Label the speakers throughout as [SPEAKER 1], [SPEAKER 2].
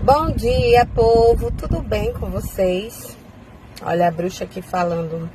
[SPEAKER 1] Bom dia, povo, tudo bem com vocês? Olha a bruxa aqui falando.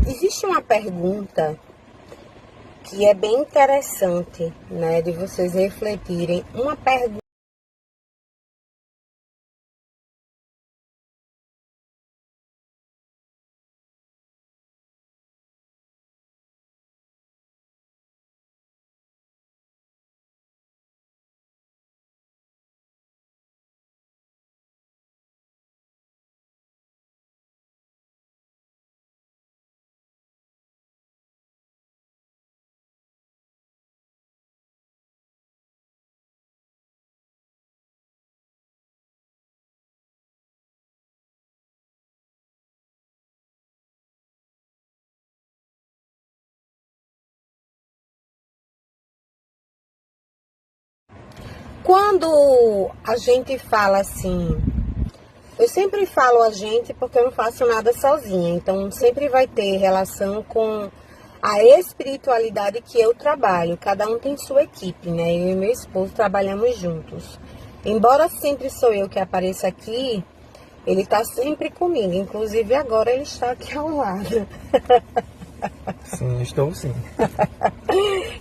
[SPEAKER 1] Existe uma pergunta que é bem interessante, né, de vocês refletirem. Uma pergunta. Quando a gente fala assim, eu sempre falo a gente porque eu não faço nada sozinha, então sempre vai ter relação com a espiritualidade que eu trabalho. Cada um tem sua equipe, né? Eu e meu esposo trabalhamos juntos. Embora sempre sou eu que apareça aqui, ele tá sempre comigo. Inclusive agora ele está aqui ao lado.
[SPEAKER 2] Sim, estou sim.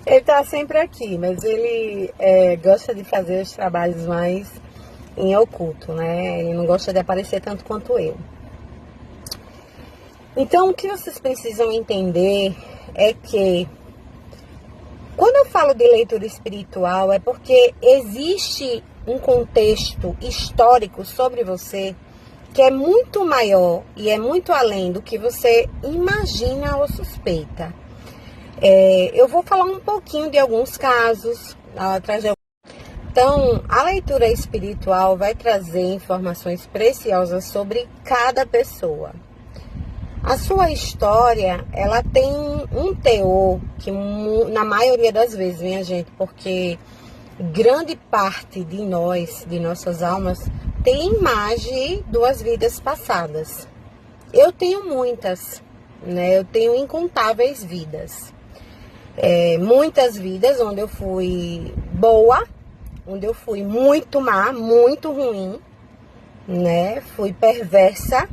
[SPEAKER 1] Ele tá sempre aqui, mas ele gosta de fazer os trabalhos mais em oculto, né? Ele não gosta de aparecer tanto quanto eu. Então, o que vocês precisam entender é que quando eu falo de leitura espiritual é porque existe um contexto histórico sobre você que é muito maior e é muito além do que você imagina ou suspeita. Eu vou falar um pouquinho de alguns casos. Então, a leitura espiritual vai trazer informações preciosas sobre cada pessoa. A sua história, ela tem um teor que, na maioria das vezes, minha gente, porque grande parte de nós, de nossas almas, tem imagem das vidas passadas. Eu tenho muitas, né? Eu tenho incontáveis vidas. Muitas vidas onde eu fui boa, onde eu fui muito má, muito ruim, né? Fui perversa.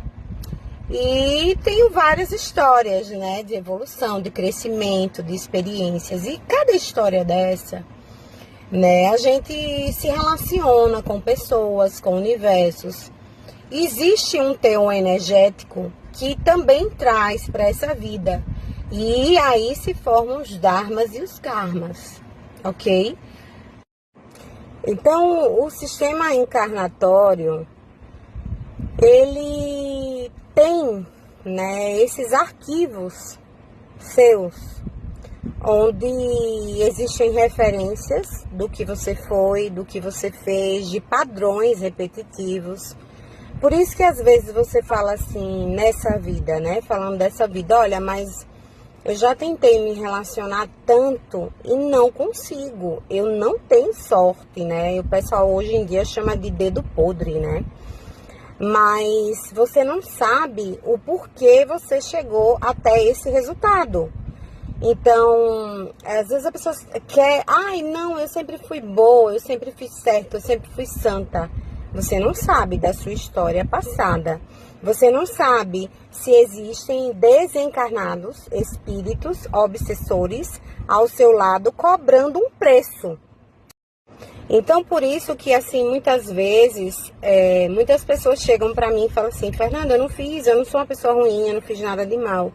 [SPEAKER 1] E tenho várias histórias, né, de evolução, de crescimento, de experiências. E cada história dessa, né, a gente se relaciona com pessoas, com universos. Existe um teor energético que também traz para essa vida. E aí se formam os dharmas e os karmas, ok? Então, o sistema encarnatório, ele tem, né, esses arquivos seus, onde existem referências do que você foi, do que você fez, de padrões repetitivos. Por isso que às vezes você fala assim, nessa vida, né, falando dessa vida, olha, mas eu já tentei me relacionar tanto e não consigo, eu não tenho sorte, né, e o pessoal hoje em dia chama de dedo podre, né. Mas você não sabe o porquê você chegou até esse resultado. Então, às vezes a pessoa quer, ai não, eu sempre fui boa, eu sempre fiz certo, eu sempre fui santa. Você não sabe da sua história passada. Você não sabe se existem desencarnados, espíritos, obsessores ao seu lado cobrando um preço. Então, por isso que, assim, muitas vezes, muitas pessoas chegam pra mim e falam assim, Fernanda, eu não sou uma pessoa ruim, eu não fiz nada de mal.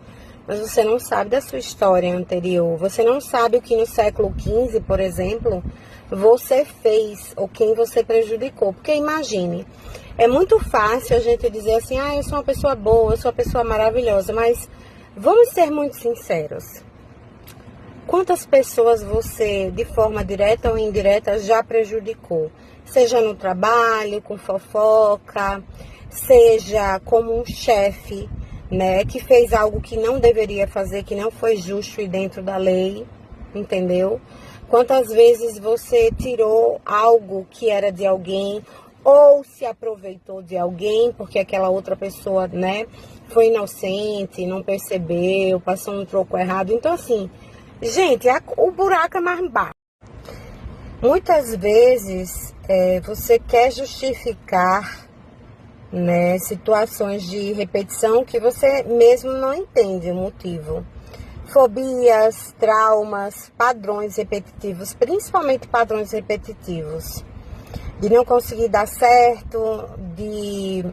[SPEAKER 1] Mas você não sabe da sua história anterior. Você não sabe o que no século XV, por exemplo, você fez ou quem você prejudicou. Porque imagine, é muito fácil a gente dizer assim, eu sou uma pessoa boa, eu sou uma pessoa maravilhosa, mas vamos ser muito sinceros. Quantas pessoas você, de forma direta ou indireta, já prejudicou? Seja no trabalho, com fofoca, seja como um chefe, né, que fez algo que não deveria fazer, que não foi justo e dentro da lei, entendeu? Quantas vezes você tirou algo que era de alguém ou se aproveitou de alguém porque aquela outra pessoa, né, foi inocente, não percebeu, passou um troco errado. Então, assim, gente, o buraco é mais baixo. Muitas vezes você quer justificar, né, situações de repetição que você mesmo não entende o motivo. Fobias, traumas, padrões repetitivos, principalmente padrões repetitivos. De não conseguir dar certo, de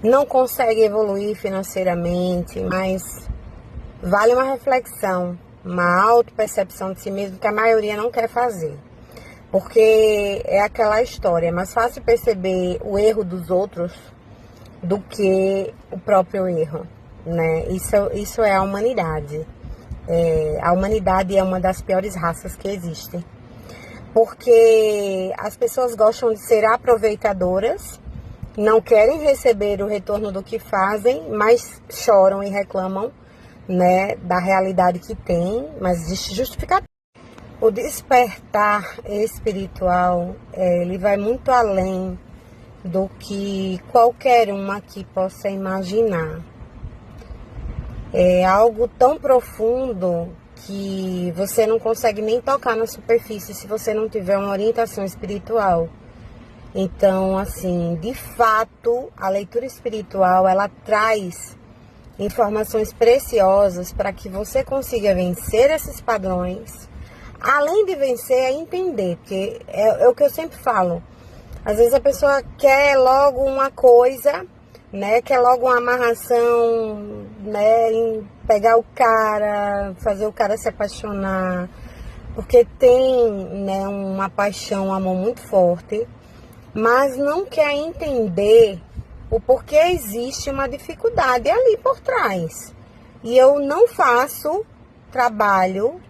[SPEAKER 1] não consegue evoluir financeiramente, mas vale uma reflexão, uma autopercepção de si mesmo que a maioria não quer fazer. Porque é aquela história, é mais fácil perceber o erro dos outros do que o próprio erro, né? Isso é a humanidade. A humanidade é uma das piores raças que existem. Porque as pessoas gostam de ser aproveitadoras, não querem receber o retorno do que fazem, mas choram e reclamam, né, da realidade que tem, mas existe justificativa. O despertar espiritual, ele vai muito além do que qualquer um aqui possa imaginar. É algo tão profundo que você não consegue nem tocar na superfície se você não tiver uma orientação espiritual. Então, assim, de fato, a leitura espiritual, ela traz informações preciosas para que você consiga vencer esses padrões. Além de vencer, é entender, porque é o que eu sempre falo. Às vezes a pessoa quer logo uma coisa, né? Quer logo uma amarração, né? Em pegar o cara, fazer o cara se apaixonar. Porque tem, né, uma paixão, um amor muito forte. Mas não quer entender o porquê existe uma dificuldade ali por trás. E eu não faço trabalho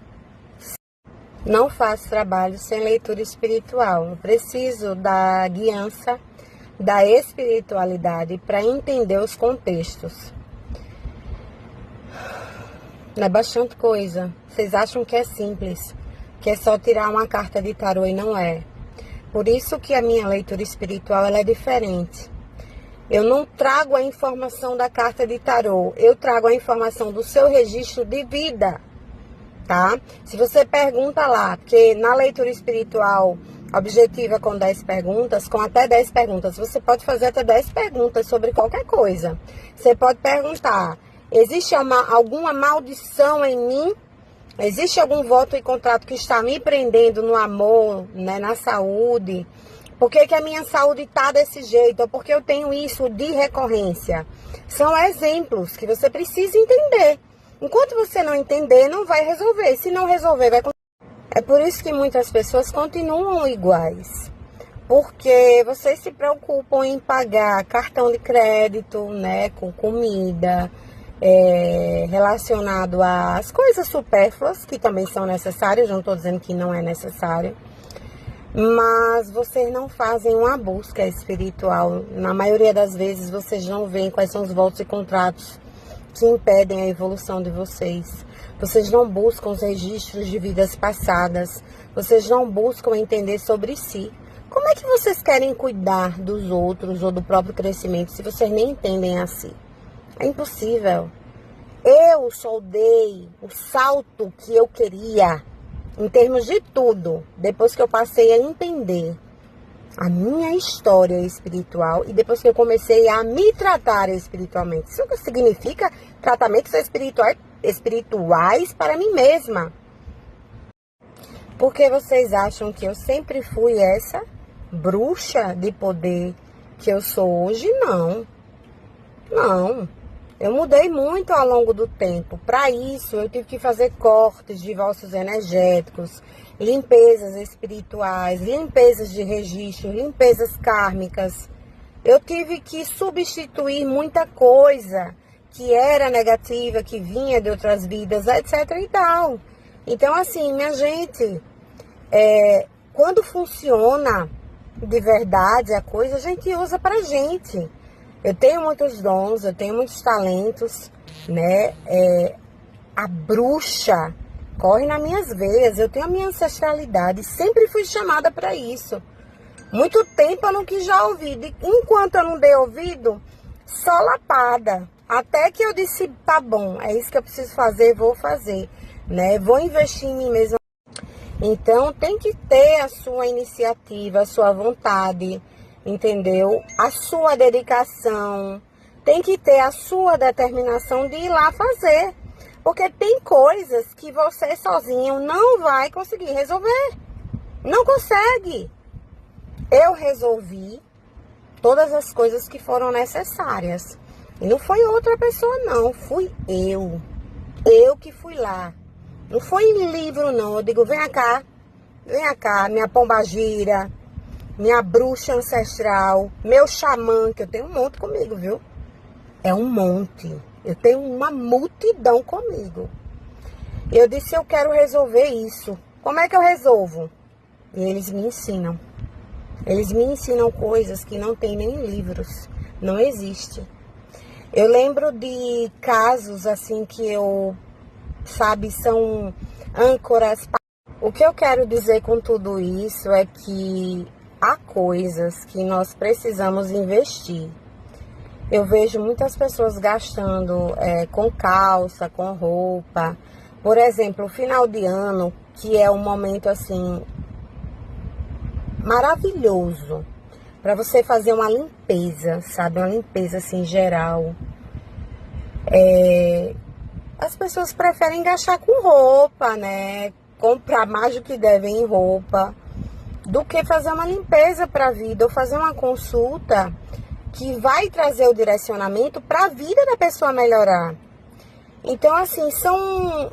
[SPEAKER 1] sem leitura espiritual. Eu preciso da guiança da espiritualidade para entender os contextos. Não é bastante coisa. Vocês acham que é simples, que é só tirar uma carta de tarô e não é. Por isso que a minha leitura espiritual ela é diferente. Eu não trago a informação da carta de tarô, eu trago a informação do seu registro de vida. Tá? Se você pergunta lá, porque na leitura espiritual objetiva com 10 perguntas, com até 10 perguntas, você pode fazer até 10 perguntas sobre qualquer coisa. Você pode perguntar, existe alguma maldição em mim? Existe algum voto e contrato que está me prendendo no amor, né, na saúde? Por que a minha saúde está desse jeito? Ou porque eu tenho isso de recorrência? São exemplos que você precisa entender. Enquanto você não entender, não vai resolver. Se não resolver, vai continuar. É por isso que muitas pessoas continuam iguais. Porque vocês se preocupam em pagar cartão de crédito, né, com comida, relacionado às coisas supérfluas, que também são necessárias, não estou dizendo que não é necessário. Mas vocês não fazem uma busca espiritual. Na maioria das vezes, vocês não veem quais são os votos e contratos que impedem a evolução de vocês. Vocês não buscam os registros de vidas passadas. Vocês não buscam entender sobre si. Como é que vocês querem cuidar dos outros ou do próprio crescimento se vocês nem entendem a si? É impossível. Eu soldei o salto que eu queria, em termos de tudo, depois que eu passei a entender a minha história espiritual e depois que eu comecei a me tratar espiritualmente. Isso significa tratamentos espirituais para mim mesma. Porque vocês acham que eu sempre fui essa bruxa de poder que eu sou hoje? Não. Não. Eu mudei muito ao longo do tempo. Para isso, eu tive que fazer cortes, divórcios energéticos, limpezas espirituais, limpezas de registro, limpezas kármicas. Eu tive que substituir muita coisa que era negativa, que vinha de outras vidas, etc. e tal. Então, assim, minha gente, quando funciona de verdade a coisa, a gente usa pra gente. Eu tenho muitos dons, eu tenho muitos talentos, né? A bruxa corre nas minhas veias, eu tenho a minha ancestralidade, sempre fui chamada para isso. Muito tempo eu não quis já ouvir, enquanto eu não dei ouvido, só lapada. Até que eu disse, tá bom, é isso que eu preciso fazer, vou fazer, né? Vou investir em mim mesma. Então tem que ter a sua iniciativa, a sua vontade, entendeu? A sua dedicação, tem que ter a sua determinação de ir lá fazer. Porque tem coisas que você sozinho não vai conseguir resolver. Não consegue. Eu resolvi todas as coisas que foram necessárias. E não foi outra pessoa, não. Fui eu. Eu que fui lá. Não foi em livro, não. Eu digo, vem cá, minha pombagira, minha bruxa ancestral, meu xamã, que eu tenho um monte comigo, viu? É um monte. Eu tenho uma multidão comigo. Eu disse, eu quero resolver isso. Como é que eu resolvo? E eles me ensinam. Eles me ensinam coisas que não tem nem em livros. Não existe. Eu lembro de casos assim que eu, sabe, são âncoras. O que eu quero dizer com tudo isso é que há coisas que nós precisamos investir. Eu vejo muitas pessoas gastando com calça, com roupa. Por exemplo, o final de ano, que é um momento assim maravilhoso para você fazer uma limpeza, sabe? Uma limpeza assim geral. As pessoas preferem gastar com roupa, né? Comprar mais do que devem em roupa, do que fazer uma limpeza para a vida ou fazer uma consulta que vai trazer o direcionamento para a vida da pessoa melhorar. Então, assim, são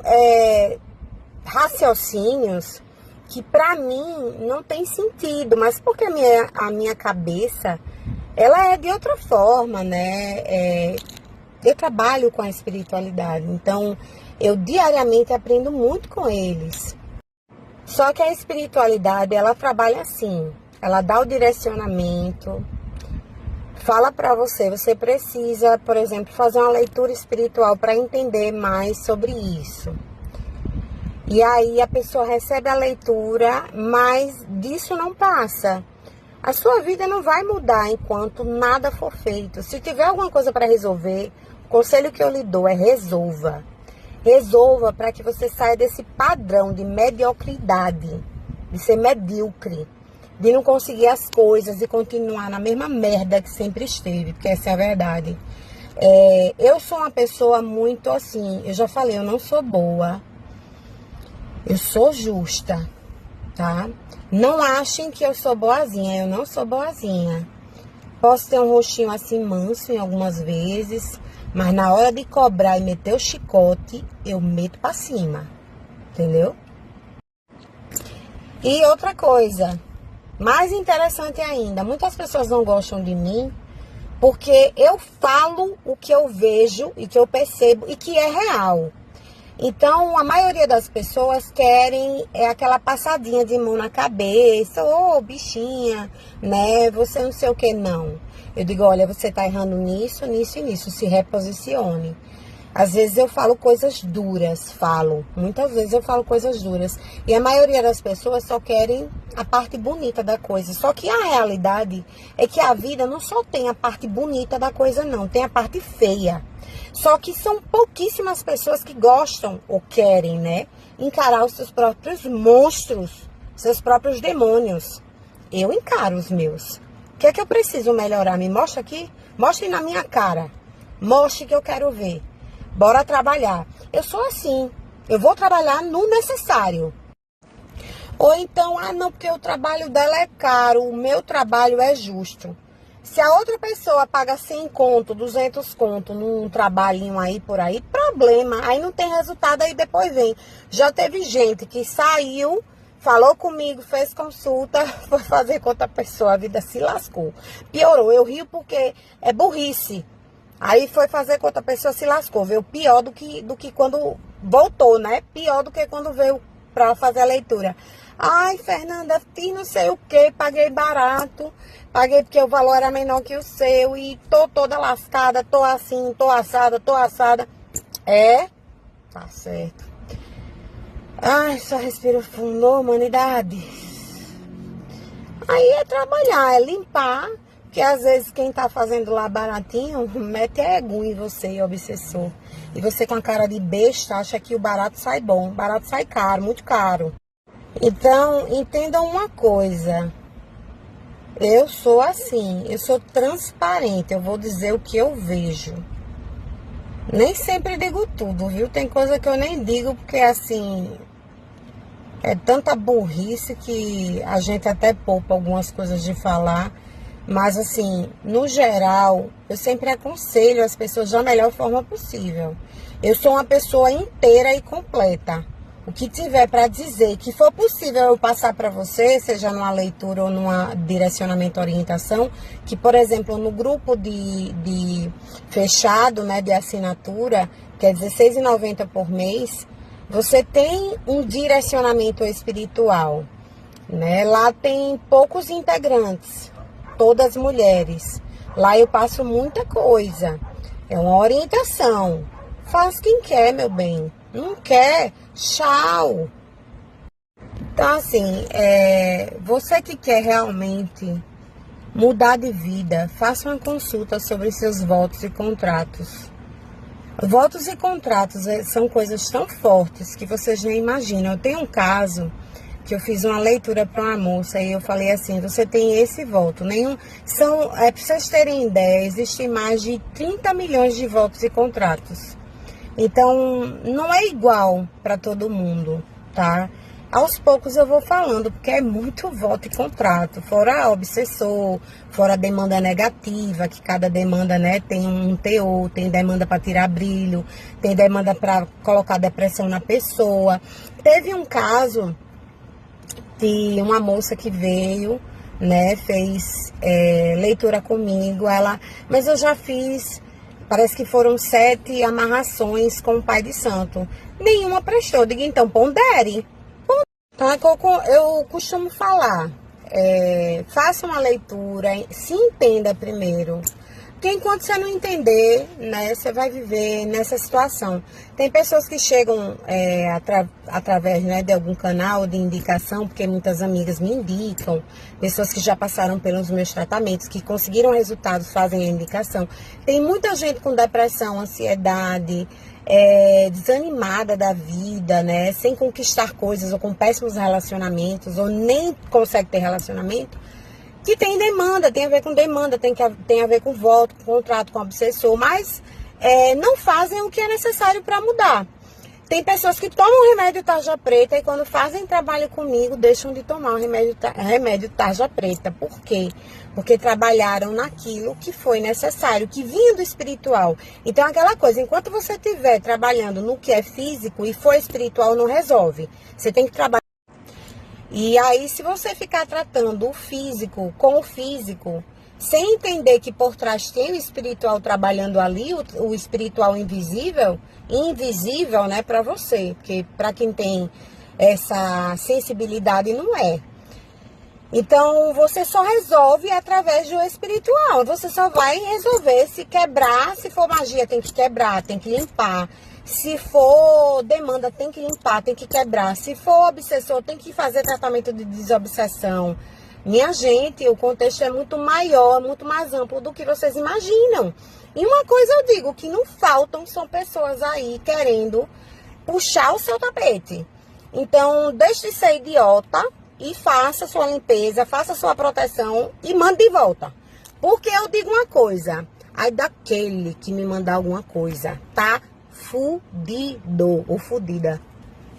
[SPEAKER 1] raciocínios que para mim não tem sentido, mas porque a minha cabeça, ela é de outra forma, né? Eu trabalho com a espiritualidade, então eu diariamente aprendo muito com eles. Só que a espiritualidade, ela trabalha assim, ela dá o direcionamento, fala para você, você precisa, por exemplo, fazer uma leitura espiritual para entender mais sobre isso. E aí a pessoa recebe a leitura, mas disso não passa. A sua vida não vai mudar enquanto nada for feito. Se tiver alguma coisa para resolver, o conselho que eu lhe dou é resolva. Resolva para que você saia desse padrão de mediocridade, de ser medíocre, de não conseguir as coisas e continuar na mesma merda que sempre esteve, porque essa é a verdade. Eu sou uma pessoa muito assim, eu já falei, eu não sou boa, eu sou justa, tá? Não achem que eu sou boazinha, eu não sou boazinha. Posso ter um rostinho assim manso em algumas vezes, mas na hora de cobrar e meter o chicote, eu meto pra cima, entendeu? E outra coisa, mais interessante ainda, muitas pessoas não gostam de mim porque eu falo o que eu vejo e que eu percebo e que é real. Então, a maioria das pessoas querem aquela passadinha de mão na cabeça, ô bichinha, né, você não sei o que, não. Eu digo, olha, você tá errando nisso, nisso e nisso, se reposicione. Às vezes eu falo coisas duras, muitas vezes eu falo coisas duras. E a maioria das pessoas só querem a parte bonita da coisa. Só que a realidade é que a vida não só tem a parte bonita da coisa, não, tem a parte feia. Só que são pouquíssimas pessoas que gostam ou querem, né, encarar os seus próprios monstros, seus próprios demônios. Eu encaro os meus. O que é que eu preciso melhorar? Me mostra aqui. Mostre na minha cara. Mostre que eu quero ver. Bora trabalhar. Eu sou assim. Eu vou trabalhar no necessário. Ou então, não, porque o trabalho dela é caro. O meu trabalho é justo. Se a outra pessoa paga 100 conto, 200 conto num trabalhinho aí por aí, problema. Aí não tem resultado, aí depois vem. Já teve gente que saiu, falou comigo, fez consulta, foi fazer com outra pessoa, a vida se lascou. Piorou, eu rio porque é burrice. Aí foi fazer com outra pessoa, se lascou. Veio pior do que quando voltou, né? Pior do que quando veio pra fazer a leitura. Ai, Fernanda, fiz não sei o que, paguei barato. Paguei porque o valor era menor que o seu e tô toda lascada, tô assim, tô assada, tô assada. Tá certo. Ai, só respiro fundo, humanidade. Aí é trabalhar, é limpar. Porque às vezes quem tá fazendo lá baratinho, mete ego em você, obsessor. E você com a cara de besta acha que o barato sai bom. O barato sai caro, muito caro. Então, entendam uma coisa. Eu sou assim, eu sou transparente, eu vou dizer o que eu vejo. Nem sempre digo tudo, viu? Tem coisa que eu nem digo porque, assim, é tanta burrice que a gente até poupa algumas coisas de falar. Mas, assim, no geral, eu sempre aconselho as pessoas da melhor forma possível. Eu sou uma pessoa inteira e completa. O que tiver para dizer que for possível eu passar para você, seja numa leitura ou numa direcionamento, orientação, que, por exemplo, no grupo de fechado, né, de assinatura, que é R$16,90 por mês, você tem um direcionamento espiritual, né? Lá tem poucos integrantes, todas mulheres. Lá eu passo muita coisa. É uma orientação. Faz quem quer, meu bem. Não quer? Tchau. Então, assim, você que quer realmente mudar de vida, faça uma consulta sobre seus votos e contratos. Votos e contratos são coisas tão fortes que vocês nem imaginam. Eu tenho um caso que eu fiz uma leitura para uma moça e eu falei assim, você tem esse voto. Para vocês terem ideia, existem mais de 30 milhões de votos e contratos. Então, não é igual para todo mundo, tá? Aos poucos eu vou falando, porque é muito voto e contrato. Fora obsessor, fora demanda negativa, que cada demanda, né, tem um teor, tem demanda para tirar brilho, tem demanda para colocar depressão na pessoa. Teve um caso de uma moça que veio, né, fez leitura comigo, mas eu já fiz... Parece que foram 7 amarrações com o pai de santo. Nenhuma prestou. Digo, então, pondere. Tá? Eu costumo falar. Faça uma leitura, se entenda primeiro. Porque enquanto você não entender, né, você vai viver nessa situação. Tem pessoas que chegam através, né, de algum canal de indicação, porque muitas amigas me indicam, pessoas que já passaram pelos meus tratamentos, que conseguiram resultados, fazem a indicação. Tem muita gente com depressão, ansiedade, desanimada da vida, né, sem conquistar coisas, ou com péssimos relacionamentos, ou nem consegue ter relacionamento, que tem demanda, tem a ver com demanda, tem a ver com voto, com contrato, com obsessor, mas não fazem o que é necessário para mudar. Tem pessoas que tomam remédio tarja preta e quando fazem trabalho comigo, deixam de tomar o remédio tarja preta. Por quê? Porque trabalharam naquilo que foi necessário, que vinha do espiritual. Então, aquela coisa, enquanto você estiver trabalhando no que é físico e for espiritual, não resolve. Você tem que trabalhar. E aí, se você ficar tratando o físico com o físico, sem entender que por trás tem o espiritual trabalhando ali, o espiritual invisível, né, para você, porque para quem tem essa sensibilidade não é. Então, você só resolve através do espiritual. Você só vai resolver se quebrar, se for magia tem que quebrar, tem que limpar. Se for demanda, tem que limpar, tem que quebrar. Se for obsessor, tem que fazer tratamento de desobsessão. Minha gente, o contexto é muito maior, muito mais amplo do que vocês imaginam. E uma coisa eu digo, que não faltam são pessoas aí querendo puxar o seu tapete. Então, deixe de ser idiota e faça sua limpeza, faça sua proteção e mande de volta. Porque eu digo uma coisa, aí daquele que me mandar alguma coisa, tá? Fudido ou fudida.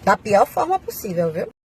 [SPEAKER 1] Da pior forma possível, viu?